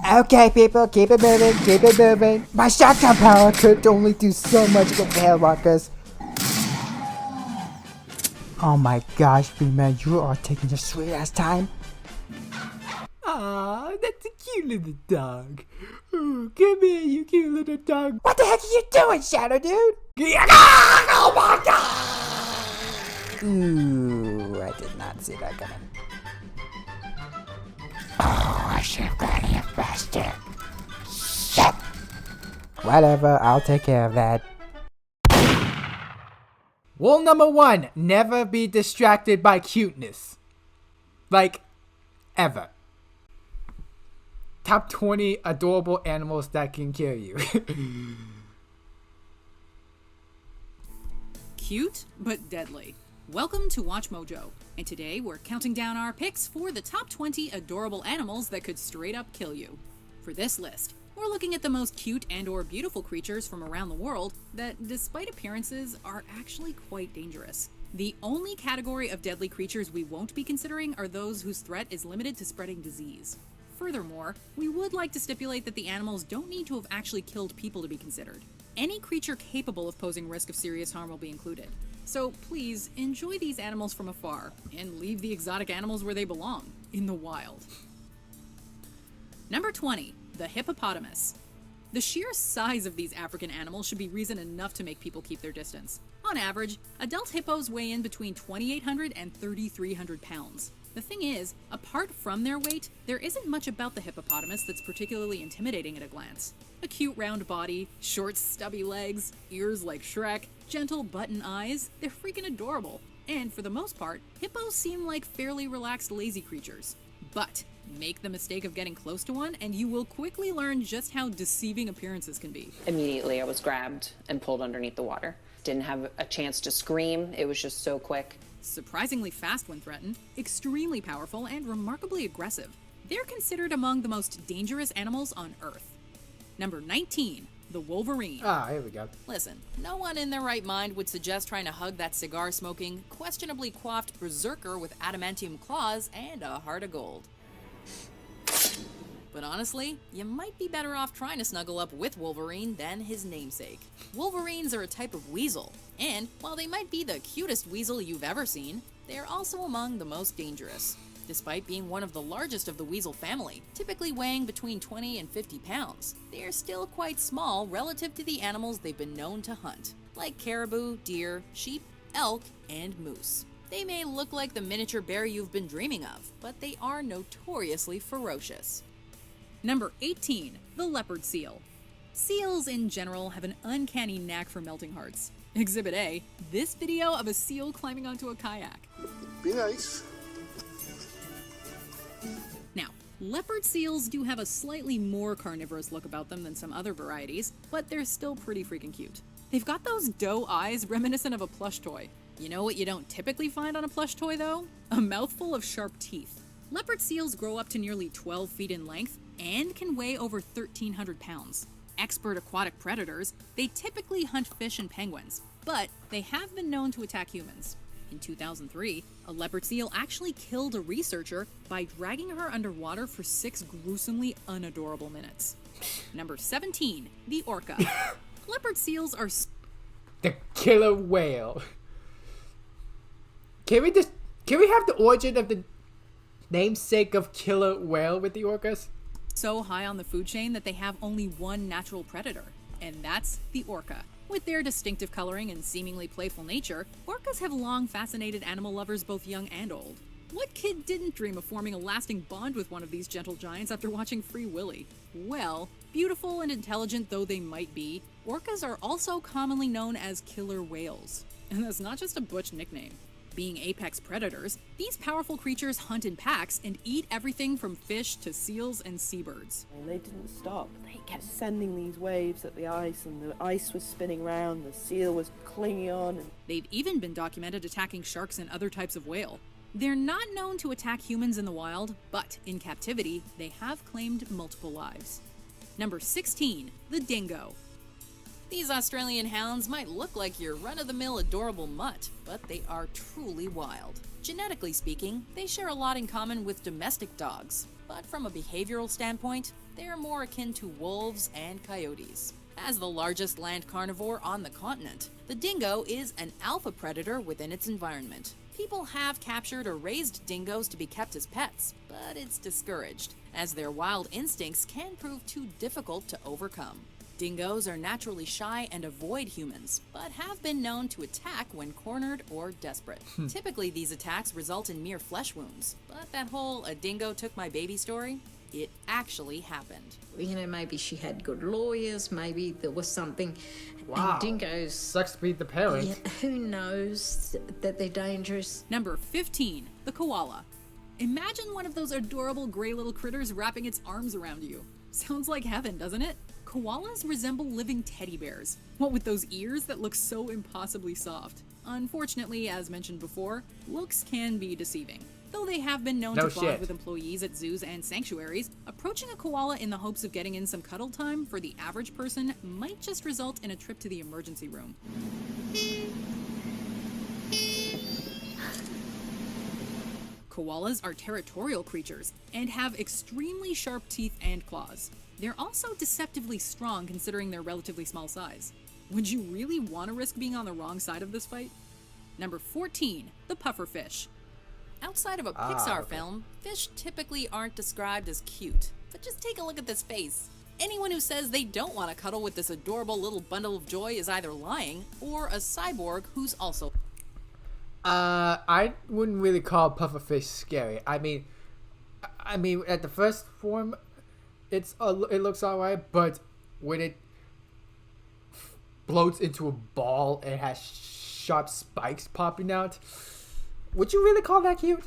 Okay, people, keep it moving, keep it moving. My shotgun power could only do so much with the hairwalkers. Oh my gosh, Freeman, you are taking your sweet ass time. Aw, that's a cute little dog. Ooh, come here, you cute little dog. What the heck are you doing, Shadow Dude? Oh my god! Ooh, I did not see that coming. Oh, I should have got here faster. Shit! Whatever, I'll take care of that. Rule number 1, never be distracted by cuteness. Like, ever. Top 20 adorable animals that can kill you. Cute, but deadly. Welcome to WatchMojo, and today we're counting down our picks for the top 20 adorable animals that could straight up kill you. For this list, we're looking at the most cute and or beautiful creatures from around the world that, despite appearances, are actually quite dangerous. The only category of deadly creatures we won't be considering are those whose threat is limited to spreading disease. Furthermore, we would like to stipulate that the animals don't need to have actually killed people to be considered. Any creature capable of posing risk of serious harm will be included. So please, enjoy these animals from afar, and leave the exotic animals where they belong, in the wild. Number 20. The hippopotamus. The sheer size of these African animals should be reason enough to make people keep their distance. On average, adult hippos weigh in between 2,800 and 3,300 pounds. The thing is, apart from their weight, there isn't much about the hippopotamus that's particularly intimidating at a glance. A cute round body, short stubby legs, ears like Shrek, gentle button eyes, they're freaking adorable. And for the most part, hippos seem like fairly relaxed, lazy creatures. But make the mistake of getting close to one and you will quickly learn just how deceiving appearances can be. Immediately I was grabbed and pulled underneath the water. Didn't have a chance to scream, it was just so quick. Surprisingly fast when threatened, extremely powerful, and remarkably aggressive. They're considered among the most dangerous animals on Earth. Number 19, the wolverine. Here we go. Listen, no one in their right mind would suggest trying to hug that cigar-smoking, questionably coiffed berserker with adamantium claws and a heart of gold. But honestly, you might be better off trying to snuggle up with Wolverine than his namesake. Wolverines are a type of weasel, and while they might be the cutest weasel you've ever seen, they are also among the most dangerous. Despite being one of the largest of the weasel family, typically weighing between 20 and 50 pounds, they are still quite small relative to the animals they've been known to hunt, like caribou, deer, sheep, elk, and moose. They may look like the miniature bear you've been dreaming of, but they are notoriously ferocious. Number 18, the leopard seal. Seals in general have an uncanny knack for melting hearts. Exhibit A, this video of a seal climbing onto a kayak. Be nice. Now, leopard seals do have a slightly more carnivorous look about them than some other varieties, but they're still pretty freaking cute. They've got those doe eyes reminiscent of a plush toy. You know what you don't typically find on a plush toy though? A mouthful of sharp teeth. Leopard seals grow up to nearly 12 feet in length and can weigh over 1,300 pounds. Expert aquatic predators, they typically hunt fish and penguins, but they have been known to attack humans. In 2003, a leopard seal actually killed a researcher by dragging her underwater for 6 gruesomely unadorable minutes. Number 17, the orca. Leopard seals are The killer whale. Can we have the origin of the namesake of killer whale with the orcas? so high on the food chain that they have only one natural predator, and that's the orca. With their distinctive coloring and seemingly playful nature, orcas have long fascinated animal lovers both young and old. What kid didn't dream of forming a lasting bond with one of these gentle giants after watching Free Willy? Well, beautiful and intelligent though they might be, orcas are also commonly known as killer whales. And that's not just a butch nickname. Being apex predators, these powerful creatures hunt in packs and eat everything from fish to seals and seabirds. And they didn't stop. They kept sending these waves at the ice, and the ice was spinning round, the seal was clinging on. And they've even been documented attacking sharks and other types of whale. They're not known to attack humans in the wild, but in captivity, they have claimed multiple lives. Number 16, the dingo. These Australian hounds might look like your run-of-the-mill adorable mutt, but they are truly wild. Genetically speaking, they share a lot in common with domestic dogs. but from a behavioral standpoint, they're more akin to wolves and coyotes. As the largest land carnivore on the continent, the dingo is an alpha predator within its environment. People have captured or raised dingoes to be kept as pets, but it's discouraged, as their wild instincts can prove too difficult to overcome. Dingoes are naturally shy and avoid humans, but have been known to attack when cornered or desperate. Typically, these attacks result in mere flesh wounds, but that whole "a dingo took my baby" story, it actually happened. You know, maybe she had good lawyers, maybe there was something. Wow. And dingoes, Sucks to be the parent. yeah, who knows that they're dangerous? Number 15, the koala. Imagine one of those adorable gray little critters wrapping its arms around you. Sounds like heaven, doesn't it? Koalas resemble living teddy bears, what with those ears that look so impossibly soft. Unfortunately, as mentioned before, looks can be deceiving. Though they have been known No to bond shit. with employees at zoos and sanctuaries, approaching a koala in the hopes of getting in some cuddle time for the average person might just result in a trip to the emergency room. Koalas are territorial creatures and have extremely sharp teeth and claws. They're also deceptively strong considering their relatively small size. Would you really want to risk being on the wrong side of this fight? Number 14, the pufferfish. Outside of a Pixar okay. film, fish typically aren't described as cute. But just take a look at this face. Anyone who says they don't want to cuddle with this adorable little bundle of joy is either lying or a cyborg who's also. I wouldn't really call pufferfish scary. I mean, at the first form, it looks alright, but when it bloats into a ball and has sharp spikes popping out, would you really call that cute?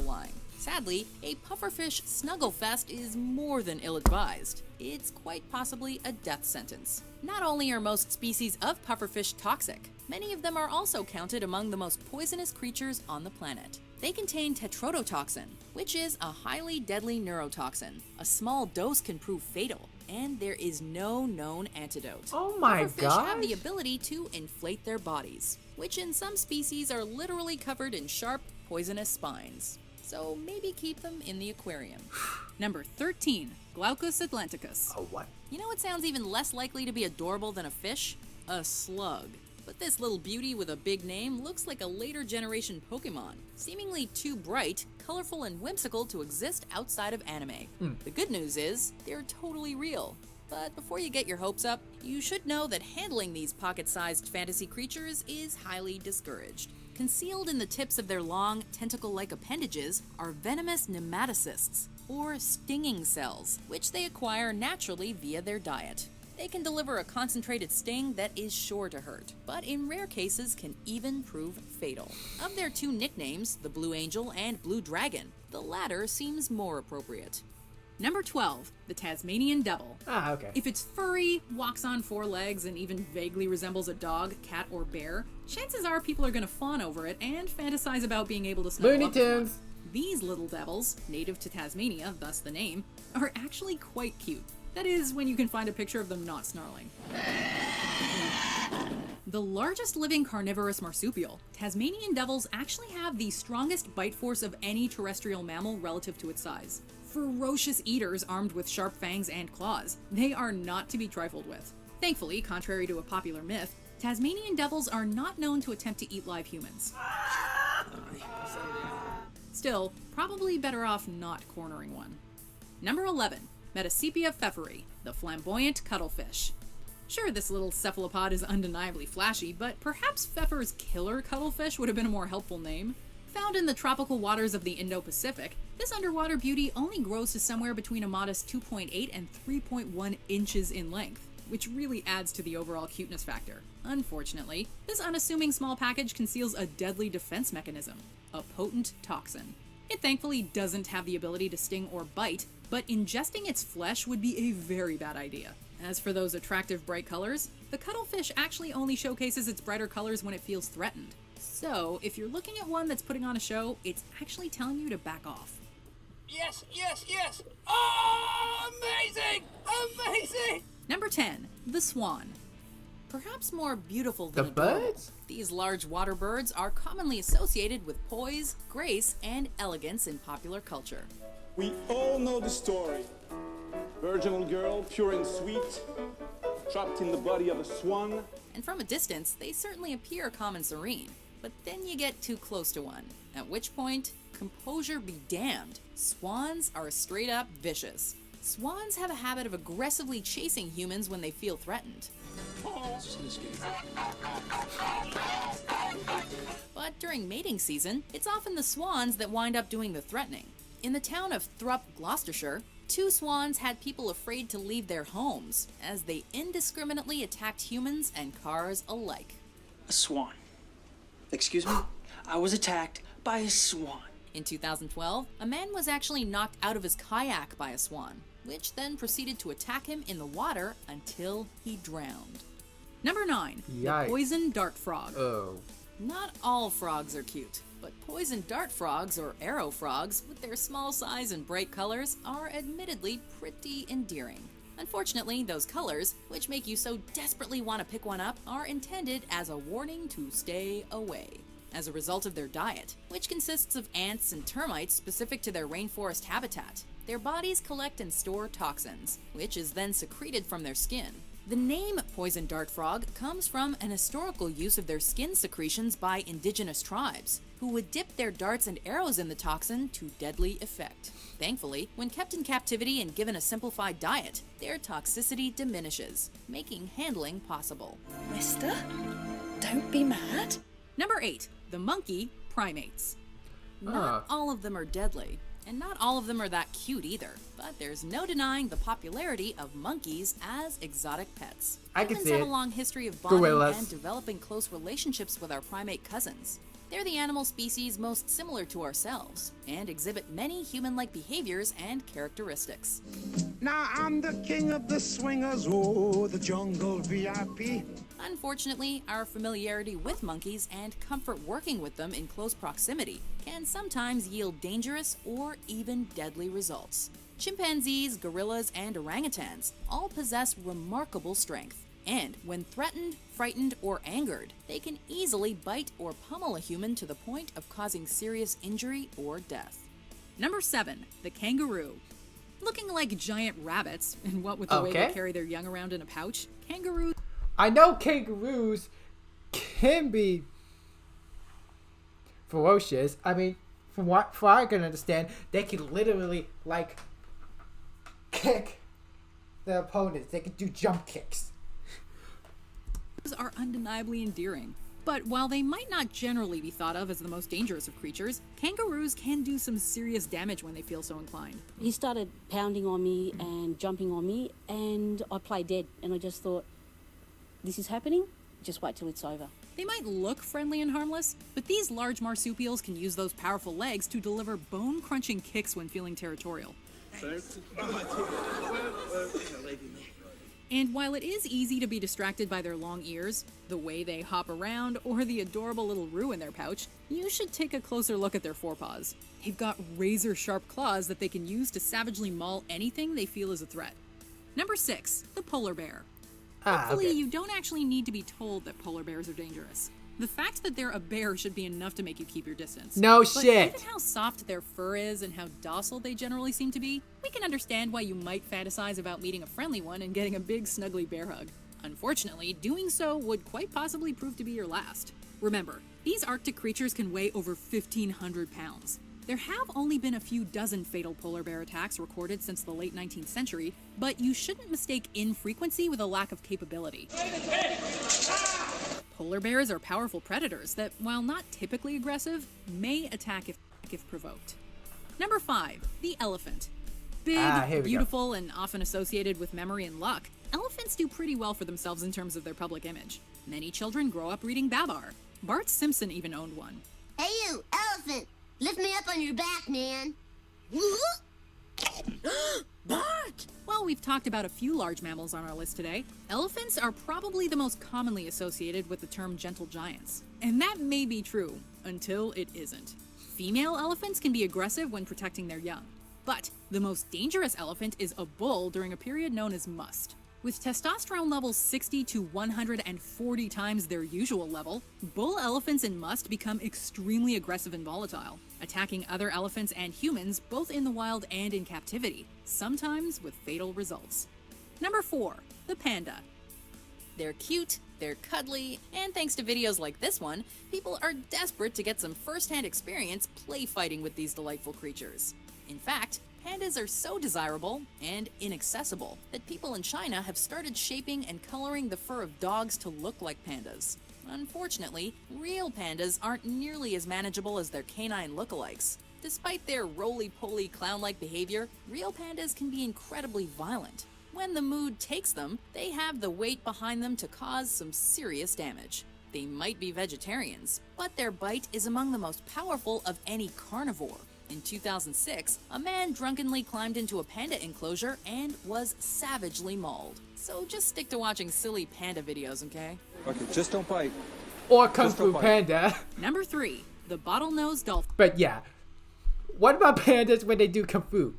Lying. Sadly, a pufferfish snugglefest is more than ill-advised. It's quite possibly a death sentence. Not only are most species of pufferfish toxic, many of them are also counted among the most poisonous creatures on the planet. They contain tetrodotoxin, which is a highly deadly neurotoxin. A small dose can prove fatal, and there is no known antidote. Oh my Pufferfish have the gosh. ability to inflate their bodies, which in some species are literally covered in sharp, poisonous spines. So maybe keep them in the aquarium. Number 13, Glaucus atlanticus. Oh, what? You know what sounds even less likely to be adorable than a fish? A slug. But this little beauty with a big name looks like a later generation Pokemon, seemingly too bright, colorful, and whimsical to exist outside of anime. The good news is, they're totally real. But before you get your hopes up, you should know that handling these pocket-sized fantasy creatures is highly discouraged. Concealed in the tips of their long, tentacle-like appendages are venomous nematocysts, or stinging cells, which they acquire naturally via their diet. They can deliver a concentrated sting that is sure to hurt, but in rare cases can even prove fatal. Of their two nicknames, the Blue Angel and Blue Dragon, the latter seems more appropriate. Number 12, the Tasmanian Devil. Ah, okay. If it's furry, walks on four legs, and even vaguely resembles a dog, cat, or bear, chances are people are going to fawn over it and fantasize about being able to snuggle Looney up with one. Tunes. These little devils, native to Tasmania, thus the name, are actually quite cute. That is, when you can find a picture of them not snarling. The largest living carnivorous marsupial, Tasmanian devils actually have the strongest bite force of any terrestrial mammal relative to its size. Ferocious eaters armed with sharp fangs and claws, they are not to be trifled with. Thankfully, contrary to a popular myth, Tasmanian devils are not known to attempt to eat live humans. Still, probably better off not cornering one. Number 11, Metasepia pfefferi, the flamboyant cuttlefish. Sure, this little cephalopod is undeniably flashy, but perhaps Pfeffer's killer cuttlefish would have been a more helpful name. Found in the tropical waters of the Indo-Pacific, this underwater beauty only grows to somewhere between a modest 2.8 and 3.1 inches in length, which really adds to the overall cuteness factor. Unfortunately, this unassuming small package conceals a deadly defense mechanism, a potent toxin. It thankfully doesn't have the ability to sting or bite, but ingesting its flesh would be a very bad idea. As for those attractive bright colors, the cuttlefish actually only showcases its brighter colors when it feels threatened. So, if you're looking at one that's putting on a show, it's actually telling you to back off. Yes, yes, yes! Oh, amazing! Amazing! Number 10, the swan. Perhaps more beautiful The than adorable, birds? these large water birds are commonly associated with poise, grace, and elegance in popular culture. We all know the story. Virginal girl, pure and sweet, trapped in the body of a swan. And from a distance, they certainly appear calm and serene. But then you get too close to one, at which point, composure be damned. Swans are straight up vicious. Swans have a habit of aggressively chasing humans when they feel threatened. But during mating season, it's often the swans that wind up doing the threatening. In the town of Thrupp, Gloucestershire, 2 swans had people afraid to leave their homes as they indiscriminately attacked humans and cars alike. A swan. Excuse me? I was attacked by a swan. In 2012, a man was actually knocked out of his kayak by a swan, which then proceeded to attack him in the water until he drowned. Number 9, Yikes. the poison dart frog. Oh. Not all frogs are cute, but poison dart frogs, or arrow frogs, with their small size and bright colors, are admittedly pretty endearing. Unfortunately, those colors, which make you so desperately want to pick one up, are intended as a warning to stay away. As a result of their diet, which consists of ants and termites specific to their rainforest habitat, their bodies collect and store toxins, which is then secreted from their skin. The name poison dart frog comes from an historical use of their skin secretions by indigenous tribes, who would dip their darts and arrows in the toxin to deadly effect. Thankfully, when kept in captivity and given a simplified diet, their toxicity diminishes, making handling possible. Mister, don't be mad. Number 8, the monkey primates. Not all of them are deadly, and not all of them are that cute either, but there's no denying the popularity of monkeys as exotic pets. I can Humans see have it. a long history of bonding Gorillas. and developing close relationships with our primate cousins. They're the animal species most similar to ourselves, and exhibit many human-like behaviors and characteristics. Now I'm the king of the swingers, oh, the jungle VIP. Unfortunately, our familiarity with monkeys and comfort working with them in close proximity can sometimes yield dangerous or even deadly results. Chimpanzees, gorillas, and orangutans all possess remarkable strength. And when threatened, frightened, or angered, they can easily bite or pummel a human to the point of causing serious injury or death. Number 7, the kangaroo. Looking like giant rabbits, and what with the way they carry their young around in a pouch, kangaroos... I know kangaroos can be ferocious. I mean, from what I can understand, they can literally, like, kick their opponents. They can do jump kicks. are undeniably endearing. But while they might not generally be thought of as the most dangerous of creatures, kangaroos can do some serious damage when they feel so inclined. He started pounding on me and jumping on me, and I played dead, and I just thought, this is happening? Just wait till it's over. They might look friendly and harmless, but these large marsupials can use those powerful legs to deliver bone-crunching kicks when feeling territorial. And while it is easy to be distracted by their long ears, the way they hop around, or the adorable little roux in their pouch, you should take a closer look at their forepaws. They've got razor-sharp claws that they can use to savagely maul anything they feel is a threat. Number 6, the polar bear. Hopefully, you don't actually need to be told that polar bears are dangerous. The fact that they're a bear should be enough to make you keep your distance. No but shit. Given how soft their fur is and how docile they generally seem to be, we can understand why you might fantasize about meeting a friendly one and getting a big snuggly bear hug. Unfortunately, doing so would quite possibly prove to be your last. Remember, these Arctic creatures can weigh over 1,500 pounds. There have only been a few dozen fatal polar bear attacks recorded since the late 19th century, but you shouldn't mistake infrequency with a lack of capability. Polar bears are powerful predators that, while not typically aggressive, may attack if provoked. Number 5, the elephant. Big, beautiful, and often associated with memory and luck, elephants do pretty well for themselves in terms of their public image. Many children grow up reading Babar. Bart Simpson even owned one. Hey you, elephant! Lift me up on your back, man. Bart! Well, we've talked about a few large mammals on our list today. Elephants are probably the most commonly associated with the term gentle giants. And that may be true, until it isn't. Female elephants can be aggressive when protecting their young. But the most dangerous elephant is a bull during a period known as must. With testosterone levels 60 to 140 times their usual level, bull elephants in must become extremely aggressive and volatile, attacking other elephants and humans both in the wild and in captivity, sometimes with fatal results. Number 4. The panda. They're cute, they're cuddly, and thanks to videos like this one, people are desperate to get some first-hand experience play fighting with these delightful creatures. In fact, pandas are so desirable and inaccessible that people in China have started shaping and coloring the fur of dogs to look like pandas. Unfortunately, real pandas aren't nearly as manageable as their canine lookalikes. Despite their roly-poly clown-like behavior, real pandas can be incredibly violent. When the mood takes them, they have the weight behind them to cause some serious damage. They might be vegetarians, but their bite is among the most powerful of any carnivore. In 2006, a man drunkenly climbed into a panda enclosure and was savagely mauled. So just stick to watching silly panda videos, okay? Okay, just don't bite. Or Kung Fu Panda. Number 3. The bottlenose dolphin. But yeah, what about pandas when they do Kung Fu?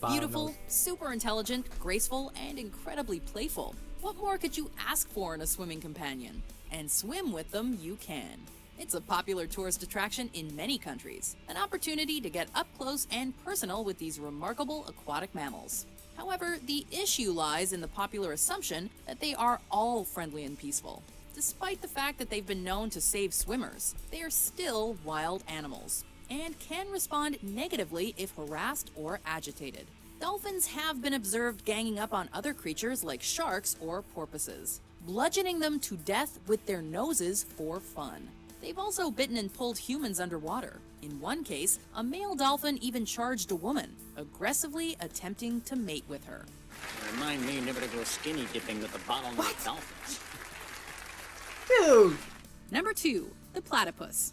Beautiful, super intelligent, graceful, and incredibly playful. What more could you ask for in a swimming companion? And swim with them you can. It's a popular tourist attraction in many countries, an opportunity to get up close and personal with these remarkable aquatic mammals. However, the issue lies in the popular assumption that they are all friendly and peaceful. Despite the fact that they've been known to save swimmers, they are still wild animals and can respond negatively if harassed or agitated. Dolphins have been observed ganging up on other creatures like sharks or porpoises, bludgeoning them to death with their noses for fun. They've also bitten and pulled humans underwater. In one case, a male dolphin even charged a woman, aggressively attempting to mate with her. Remind me never to go skinny dipping with the bottlenose dolphins. Dude! Number 2. The platypus.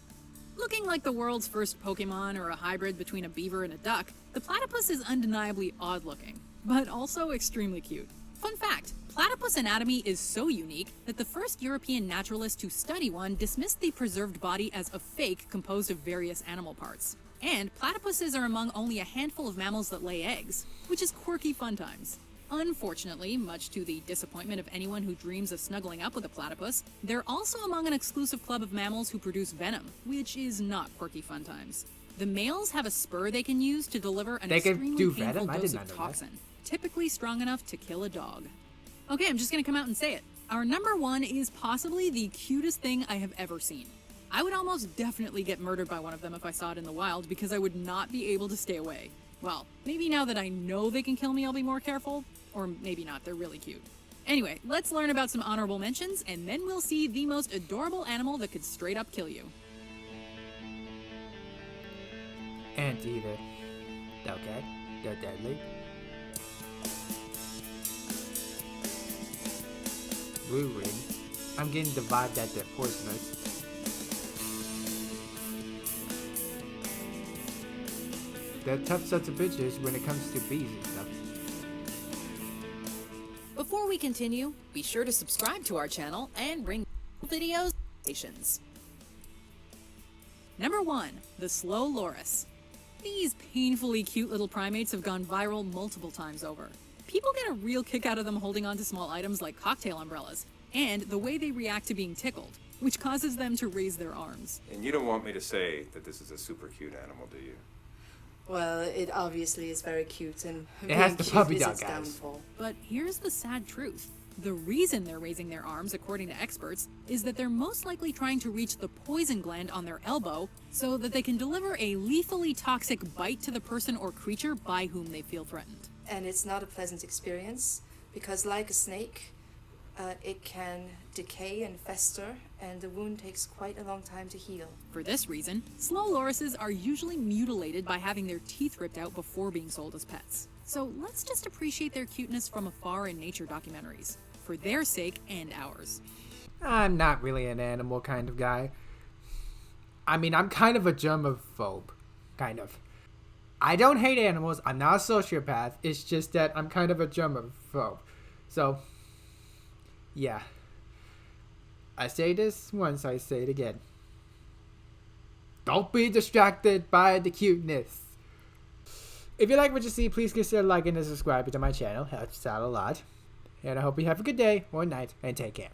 Looking like the world's first Pokemon or a hybrid between a beaver and a duck, the platypus is undeniably odd-looking, but also extremely cute. Fun fact, platypus anatomy is so unique that the first European naturalist to study one dismissed the preserved body as a fake composed of various animal parts. And platypuses are among only a handful of mammals that lay eggs, which is quirky fun times. Unfortunately, much to the disappointment of anyone who dreams of snuggling up with a platypus, they're also among an exclusive club of mammals who produce venom, which is not quirky fun times. The males have a spur they can use to deliver an extremely painful dose of toxin, typically strong enough to kill a dog. Okay, I'm just gonna come out and say it. Our number 1 is possibly the cutest thing I have ever seen. I would almost definitely get murdered by one of them if I saw it in the wild because I would not be able to stay away. Well, maybe now that I know they can kill me, I'll be more careful. Or maybe not, they're really cute. Anyway, let's learn about some honorable mentions, and then we'll see the most adorable animal that could straight up kill you. Anteater. Okay, they're deadly. Blue ring. I'm getting the vibe that they're poisonous. They're tough sons of bitches when it comes to bees and stuff. Before we continue, be sure to subscribe to our channel and bring videos notifications. Number 1. The slow loris. These painfully cute little primates have gone viral multiple times over. People get a real kick out of them holding on to small items like cocktail umbrellas, and the way they react to being tickled, which causes them to raise their arms. And you don't want me to say that this is a super cute animal, do you? Well, it obviously is very cute, and it has the puppy dog eyes. downfall. But here's the sad truth. The reason they're raising their arms, according to experts, is that they're most likely trying to reach the poison gland on their elbow so that they can deliver a lethally toxic bite to the person or creature by whom they feel threatened. And it's not a pleasant experience, because like a snake, it can decay and fester, and the wound takes quite a long time to heal. For this reason, slow lorises are usually mutilated by having their teeth ripped out before being sold as pets. So let's just appreciate their cuteness from afar in nature documentaries, for their sake and ours. I'm not really an animal kind of guy. I mean, I'm kind of a germaphobe. Kind of. I don't hate animals. I'm not a sociopath. It's just that I'm kind of a germaphobe. So, yeah. I say this once, I say it again. Don't be distracted by the cuteness. If you like what you see, please consider liking and subscribing to my channel. Helps out a lot. And I hope you have a good day or night, and take care.